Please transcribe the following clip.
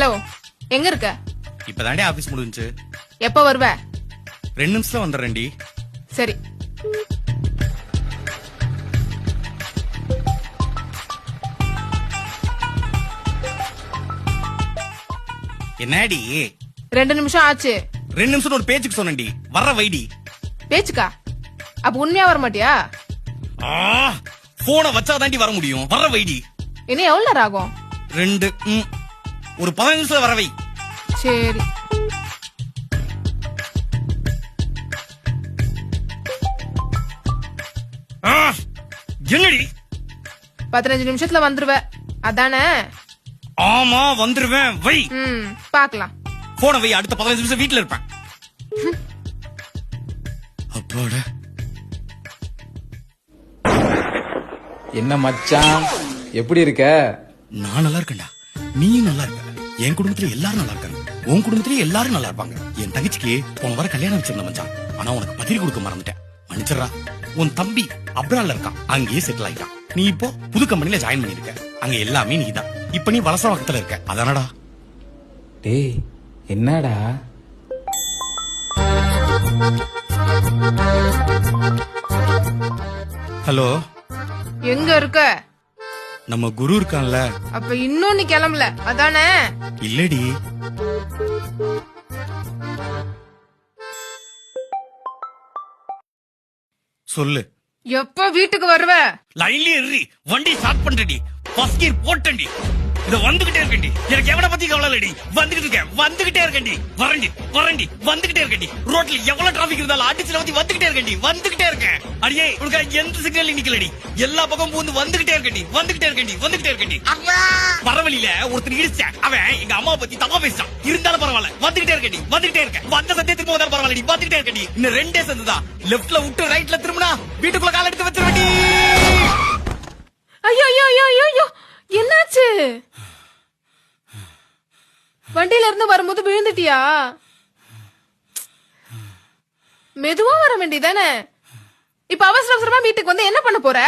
Hello, எங்க இருக்க? இப்பதாண்டி office முடிஞ்சுச்சு. எப்ப வருவ? 2 நிமிஷத்துல வந்துடுறேன்டி. சரி. என்னடி 2 நிமிஷம் ஆச்சு. 2 நிமிஷம் ஒரு பேச்சுக்கு சொன்னேன்டி. வர்ற வைடி. பேச்சுக்கா? அப்ப உண்மையா வர மாட்டியா? போனை வச்சாதாண்டி வர முடியும். வர்ற வைடி. இன்னும் எவ்வளவு நேரம் ஆகும்? 2 ஒரு 15 நிமிஷத்துல வர வை. சரி. என்னடி 15 நிமிஷத்துல வந்துருவ அதானே? ஆமா வந்துருவேன். வை. பாக்கலாம். போன வை. அடுத்த 15 நிமிஷம் வீட்டுல இருப்பேன். அப்போட என்ன மச்சான், எப்படி இருக்க? நான் நல்லா இருக்கேன்டா. நீயும் நல்லா இருக்க. என் குடும்பத்துல எல்லாரும் நல்லா இருக்காங்க. உன் குடும்பத்திலேயே எல்லாரும் நல்லா இருப்பாங்க. என் தங்கச்சிக்கு போன வாரம் கல்யாணம் வச்சிருந்த மச்சான். ஆனா உனக்கு பதிரி கொடுக்க மறந்துட்டேன். மன்னிச்சிடறா. உன் தம்பி அப்ரால்ல இருக்கான். அங்கேயே செட்டில் ஆயிட்டான். நீ இப்போ புது கம்பெனில ஜாயின் பண்ணிருக்க. அங்க எல்லாமே நீதான். இப்ப நீ வலசவாக்கத்துல இருக்க. அதானடா? டேய் என்னடா? ஹலோ, எங்க இருக்க? நம்ம குரு இருக்கான்ல. அப்ப இன்னும் நீ கிளம்பல அதானே? இல்லடி. சொல்லு. எப்ப வீட்டுக்கு வருவ? லைன்லயே ஏறி வண்டி ஸ்டார்ட் பண்றடி. ஃபர்ஸ்ட் கியர் போட்டண்டி. இத வந்துகிட்டே இருக்கண்டி. எனக்கு எவனை பத்தி கவலை இல்லடி. வந்துகிட்டே இருக்கண்டி. வரண்டி வந்துகிட்டே இருக்கண்டி. ரோட்ல எவ்வளவு டிராபிக் இருந்தாலும் அடிச்சு நவுத்தி வந்துகிட்டே இருக்கேன். அடியே உனக்கு எந்த சிக்னல் நிக்கலடி. எல்லா பக்கம் பூந்து வந்துகிட்டே இருக்கண்டி. பரவலியில ஒருத்தர் இடிச்சேன். அவன் எங்க அம்மா பத்தி தப்பா பேசிட்டான். இருந்தாலும் பரவாயில்ல. வந்துகிட்டே இருக்கேன். வந்த சத்தியத்துக்கு போதாலும் பரவாயில்லடி. வந்துகிட்டே இருக்கண்டி. இன்னும் 2 சந்துதான். லெப்ட்ல விட்டு ரைட்ல திரும்பினா வீட்டுக்குள்ள கால் எடுத்து வச்சிருவண்டி. ஐயோ, என்னாச்சு? வண்டியில இருந்து வரும்போது விழுந்துட்டியா? மெதுவா வர வேண்டியதானே? இப்ப அவசரமா வீட்டுக்கு வந்து என்ன பண்ண போற?